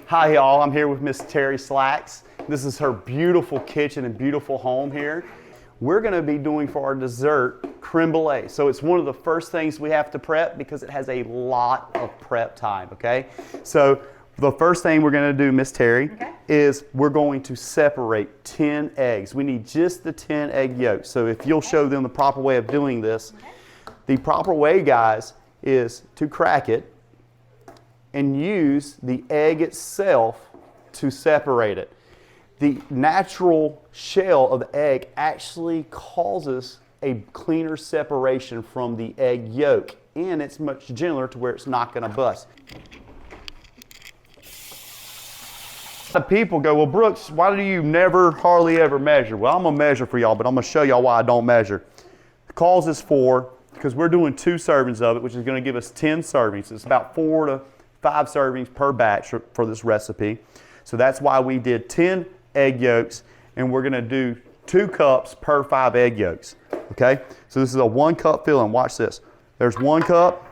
Hi y'all, I'm here with Miss Terry Slacks. This is her beautiful kitchen and beautiful home here. We're gonna be doing for our dessert creme brulee. So it's one of the first things we have to prep because it has a lot of prep time, okay? So the first thing we're gonna do, Miss Terry, is we're going to separate 10 eggs. We need just the 10 egg yolks. So if you'll show them the proper way of doing this, the proper way, guys, is to crack it and use the egg itself to separate it. The natural shell of the egg actually causes a cleaner separation from the egg yolk, and it's much gentler to where it's not going to bust. The people go, well, Brooks, why do you never, hardly ever measure? Well, I'm going to measure for y'all, but I'm going to show y'all why I don't measure. The cause is because we're doing 2 servings of it, which is going to give us 10 servings. It's about 4 to 5 servings per batch for this recipe. So that's why we did 10 egg yolks, and we're going to do 2 cups per 5 egg yolks. Okay? So this is a 1 cup filling. Watch this. There's 1 cup,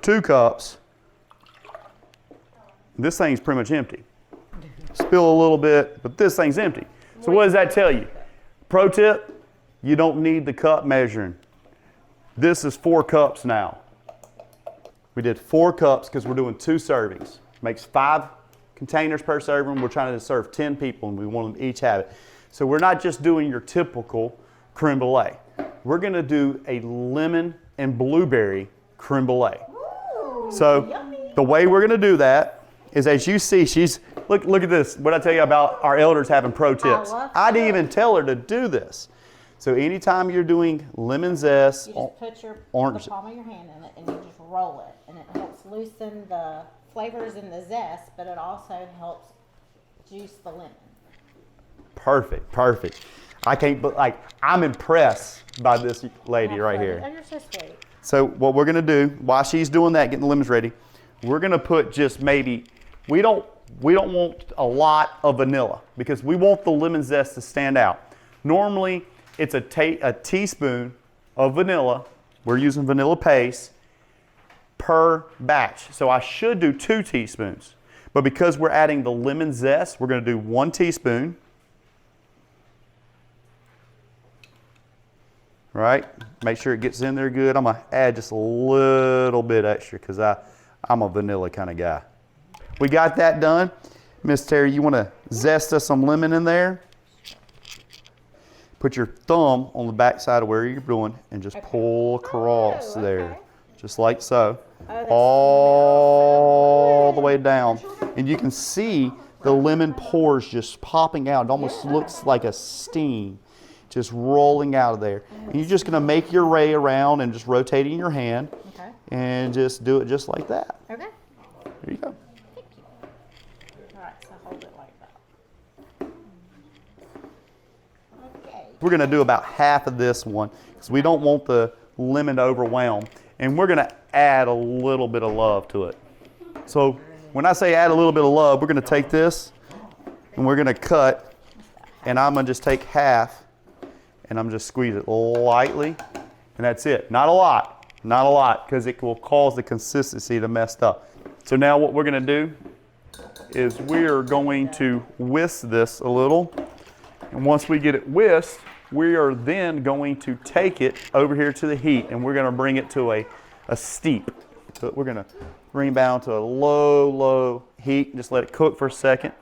2 cups. This thing's pretty much empty. Spill a little bit, but this thing's empty. So what does that tell you? Pro tip, you don't need the cup measuring. This is 4 cups now. We did 4 cups because we're doing 2 servings. Makes 5 containers per serving. We're trying to serve 10 people and we want them to each have it. So we're not just doing your typical creme brulee. We're going to do a lemon and blueberry creme brulee. So the way we're going to do that is, as you see, look at this. What I tell you about our elders having pro tips. I didn't even tell her to do this. So anytime you're doing lemon zest, you just put the palm of your hand in it and you just roll it, and it helps loosen the flavors in the zest, but it also helps juice the lemon. Perfect, perfect. I'm impressed by this lady right here. Oh, you're so sweet. So what we're gonna do while she's doing that, getting the lemons ready, we're gonna put just maybe, we don't want a lot of vanilla because we want the lemon zest to stand out. Normally, it's a teaspoon of vanilla. We're using vanilla paste per batch. So I should do 2 teaspoons. But because we're adding the lemon zest, we're going to do 1 teaspoon. Right? Make sure it gets in there good. I'm going to add just a little bit extra because I'm a vanilla kind of guy. We got that done. Miss Terry, you want to zest us some lemon in there? Put your thumb on the back side of where you're doing and just pull across there. Just like so. All the way down. And you can see the lemon pores just popping out. It almost looks like a steam just rolling out of there. And you're just going to make your way around and just rotating your hand. And just do it just like that. Okay. There you go. Thank you. All right, so hold it like that. Okay. We're going to do about half of this one because we don't want the lemon to overwhelm. And we're going to add a little bit of love to it. So when I say add a little bit of love, we're going to take this and we're going to cut, and I'm going to just take half and I'm just squeeze it lightly, and that's it. Not a lot, because it will cause the consistency to mess up. So now what we're going to do is we're going to whisk this a little, and once we get it whisked, we are then going to take it over here to the heat, and we're going to bring it to a steep. So we're going to bring it down to a low heat and just let it cook for a second.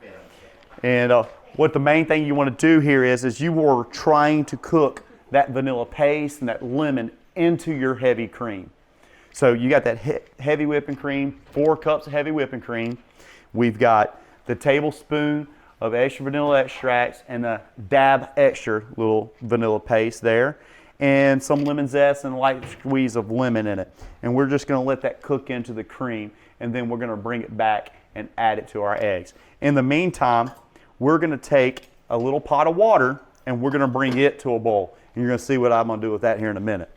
And what the main thing you want to do here is you are trying to cook that vanilla paste and that lemon into your heavy cream. So you got that heavy whipping cream, 4 cups of heavy whipping cream. We've got the tablespoon of extra vanilla extracts and a dab extra little vanilla paste there, and some lemon zest and a light squeeze of lemon in it. And we're just going to let that cook into the cream, and then we're going to bring it back and add it to our eggs. In the meantime, we're going to take a little pot of water and we're going to bring it to a boil. And you're going to see what I'm going to do with that here in a minute.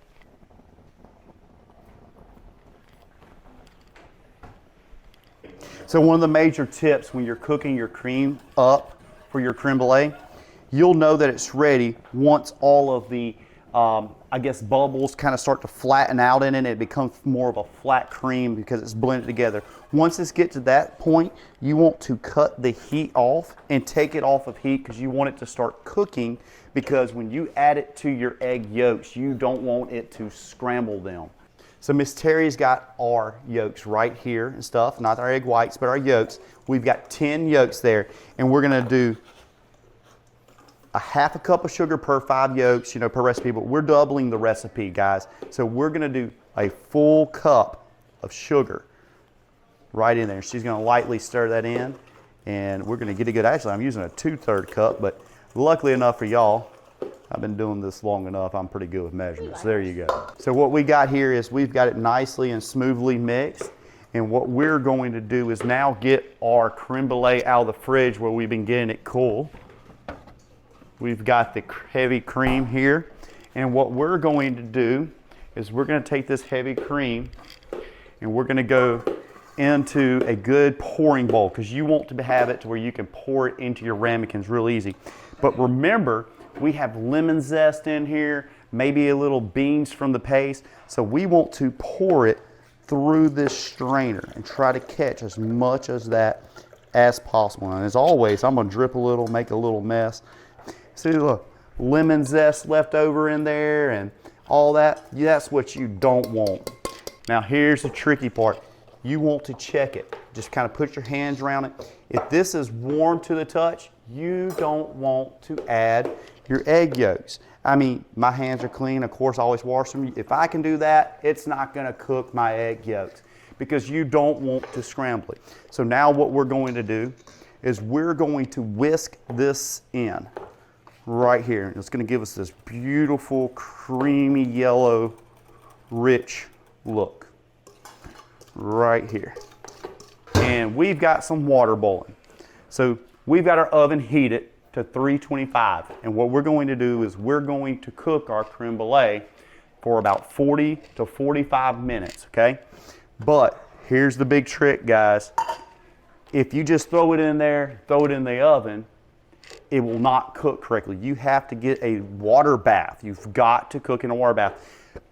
So one of the major tips when you're cooking your cream up for your creme brulee, you'll know that it's ready once all of the, I I guess, bubbles kind of start to flatten out in it, and it becomes more of a flat cream because it's blended together. Once this gets to that point, you want to cut the heat off and take it off of heat because you want it to start cooking, because when you add it to your egg yolks, you don't want it to scramble them. So Miss Terry's got our yolks right here and stuff, not our egg whites, but our yolks. We've got 10 yolks there, and we're gonna do a half a cup of sugar per 5 yolks, you know, per recipe, but we're doubling the recipe, guys. So we're gonna do a full cup of sugar right in there. She's gonna lightly stir that in, and we're gonna get a good, actually I'm using a 2/3 cup, but luckily enough for y'all, I've been doing this long enough, I'm pretty good with measurements. There you go. So what we got here is we've got it nicely and smoothly mixed, and what we're going to do is now get our creme brulee out of the fridge where we've been getting it cool. We've got the heavy cream here, and what we're going to do is we're going to take this heavy cream and we're going to go into a good pouring bowl, because you want to have it to where you can pour it into your ramekins real easy. But remember, we have lemon zest in here, maybe a little beans from the paste, so we want to pour it through this strainer and try to catch as much of that as possible. And as always, I'm going to drip a little, make a little mess. See, look, lemon zest left over in there and all that. That's what you don't want. Now here's the tricky part. You want to check it. Just kind of put your hands around it. If this is warm to the touch, you don't want to add your egg yolks. I mean, my hands are clean. Of course, I always wash them. If I can do that, it's not going to cook my egg yolks, because you don't want to scramble it. So now what we're going to do is we're going to whisk this in right here. It's going to give us this beautiful, creamy yellow, rich look right here. And we've got some water boiling. So we've got our oven heated to 325. And what we're going to do is we're going to cook our creme brulee for about 40 to 45 minutes, okay? But here's the big trick, guys. If you just throw it in there, throw it in the oven, it will not cook correctly. You have to get a water bath. You've got to cook in a water bath.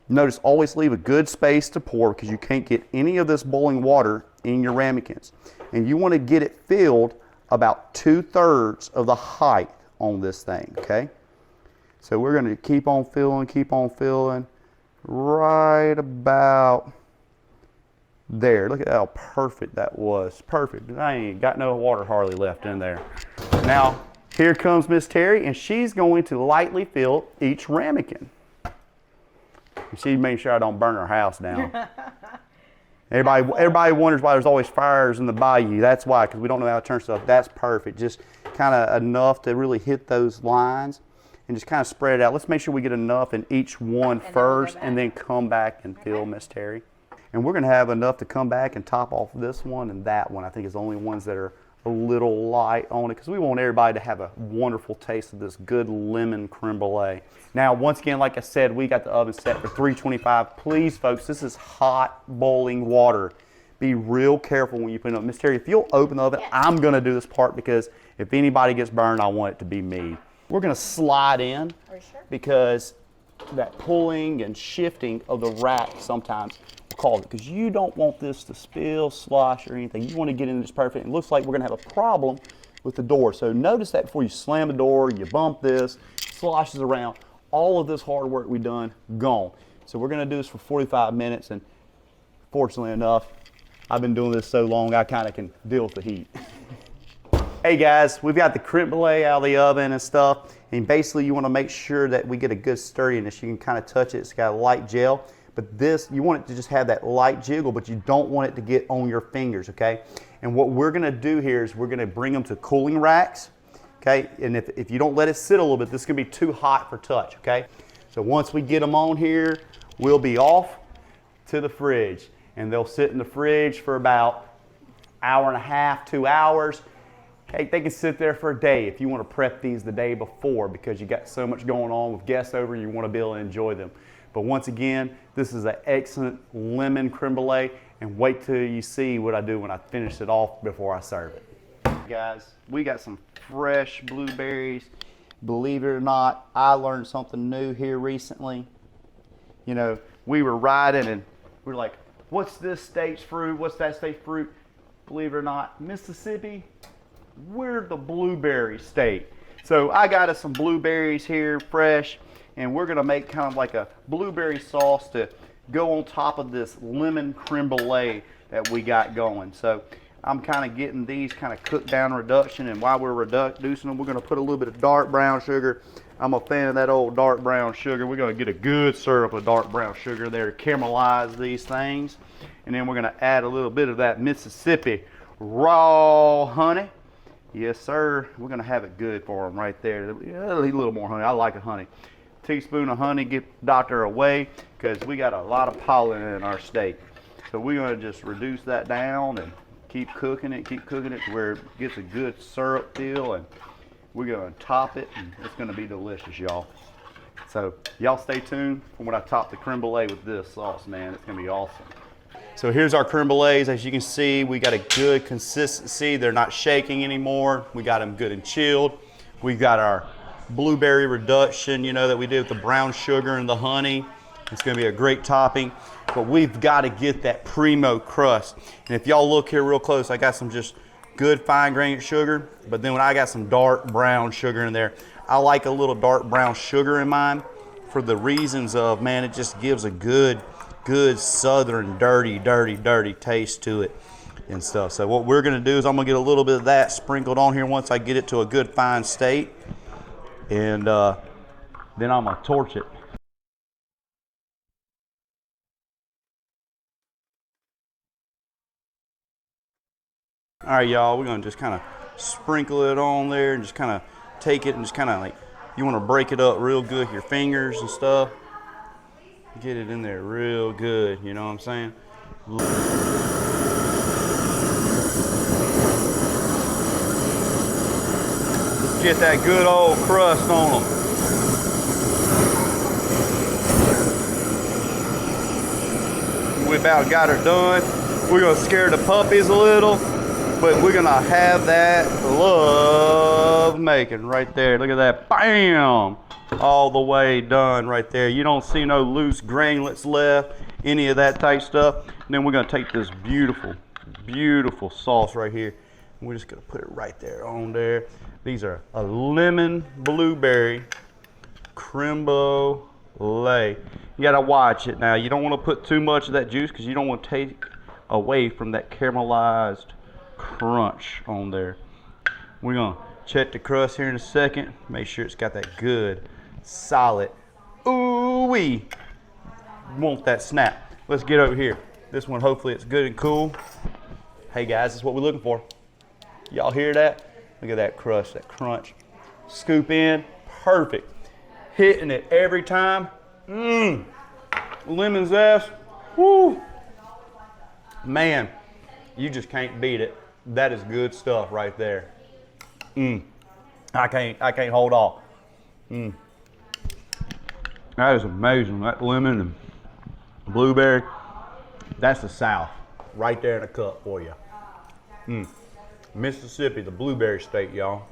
Notice, always leave a good space to pour, because you can't get any of this boiling water in your ramekins. And you want to get it filled about 2/3 of the height on this thing, okay? So we're going to keep on filling right about there. Look at how perfect that was. Perfect. I ain't got no water hardly left in there. Now, here comes Miss Terry, and she's going to lightly fill each ramekin. She's making sure I don't burn her house down. Everybody wonders why there's always fires in the bayou. That's why, because we don't know how to turn stuff. That's perfect. Just kind of enough to really hit those lines, and just kind of spread it out. Let's make sure we get enough in each one first, and then come back and fill Miss Terry. And we're going to have enough to come back and top off this one and that one. I think is the only ones that are a little light on it, because we want everybody to have a wonderful taste of this good lemon creme brulee. Now, once again, like I said, we got the oven set for 325. Please, folks, this is hot boiling water. Be real careful when you put it up. Miss Terry, if you'll open the oven, yes. I'm going to do this part, because if anybody gets burned, I want it to be me. We're going to slide in, because that pulling and shifting of the rack sometimes will cause it, because you don't want this to spill, slosh, or anything. You want to get in this perfect. It looks like we're going to have a problem with the door. So notice that before you slam the door, you bump this, sloshes around. All of this hard work we've done, gone. So we're going to do this for 45 minutes, and fortunately enough, I've been doing this so long, I kind of can deal with the heat. Hey guys, we've got the creme brulee out of the oven and stuff, and basically you want to make sure that we get a good sturdiness. You can kind of touch it, it's got a light gel, but this, you want it to just have that light jiggle, but you don't want it to get on your fingers, okay? And what we're going to do here is we're going to bring them to cooling racks, okay? And if you don't let it sit a little bit, this is going to be too hot for touch, okay? So once we get them on here, we'll be off to the fridge, and they'll sit in the fridge for about an hour and a half, 2 hours. Hey, they can sit there for a day if you want to prep these the day before, because you got so much going on with guests over, you want to be able to enjoy them. But once again, this is an excellent lemon creme brulee, and wait till you see what I do when I finish it off before I serve it. Guys, we got some fresh blueberries. Believe it or not, I learned something new here recently. You know, we were riding and we're like, what's this state's fruit? What's that state's fruit? Believe it or not, Mississippi, we're the blueberry state. So I got us some blueberries here, fresh, and we're gonna make kind of like a blueberry sauce to go on top of this lemon creme brulee that we got going. So I'm kind of getting these kind of cooked down reduction, and while we're reducing them, we're gonna put a little bit of dark brown sugar. I'm a fan of that old dark brown sugar. We're gonna get a good syrup of dark brown sugar there to caramelize these things. And then we're gonna add a little bit of that Mississippi raw honey. Yes, sir. We're gonna have it good for them right there. A little more honey. I like a honey. Teaspoon of honey, get the doctor away, because we got a lot of pollen in our state. So we're gonna just reduce that down and keep cooking it to where it gets a good syrup feel, and we're gonna top it, and it's gonna be delicious, y'all. So y'all stay tuned for when I top the creme brulee with this sauce, man. It's gonna be awesome. So here's our creme brulees. As you can see, we got a good consistency. They're not shaking anymore. We got them good and chilled. We've got our blueberry reduction, you know, that we did with the brown sugar and the honey. It's gonna be a great topping, but we've got to get that primo crust. And if y'all look here real close, I got some just good fine grained sugar, but then when I got some dark brown sugar in there, I like a little dark brown sugar in mine for the reasons of, man, it just gives a good southern dirty taste to it and stuff. So what we're gonna do is I'm gonna get a little bit of that sprinkled on here once I get it to a good fine state, and then I'm gonna torch it. All right, y'all, we're gonna just kind of sprinkle it on there and just kind of take it and just kind of like, you want to break it up real good with your fingers and stuff. Get it in there real good, you know what I'm saying? Let's get that good old crust on them. We about got her done. We're gonna scare the puppies a little, but we're gonna have that love making right there. Look at that, bam! All the way done right there. You don't see no loose granulates left, any of that type stuff. And then we're gonna take this beautiful sauce right here. And we're just gonna put it right there on there. These are a lemon blueberry creme brulee. You gotta watch it now. You don't wanna put too much of that juice because you don't wanna take away from that caramelized crunch on there. We're gonna check the crust here in a second. Make sure it's got that good, solid, ooh-wee. Want that snap. Let's get over here. This one, hopefully it's good and cool. Hey guys, this is what we're looking for. Y'all hear that? Look at that crust, that crunch. Scoop in, perfect. Hitting it every time. Lemon zest, woo. Man, you just can't beat it. That is good stuff right there. I can't hold off. That is amazing. That lemon and blueberry, that's the South right there in a cup for you. Mississippi, the blueberry state, y'all.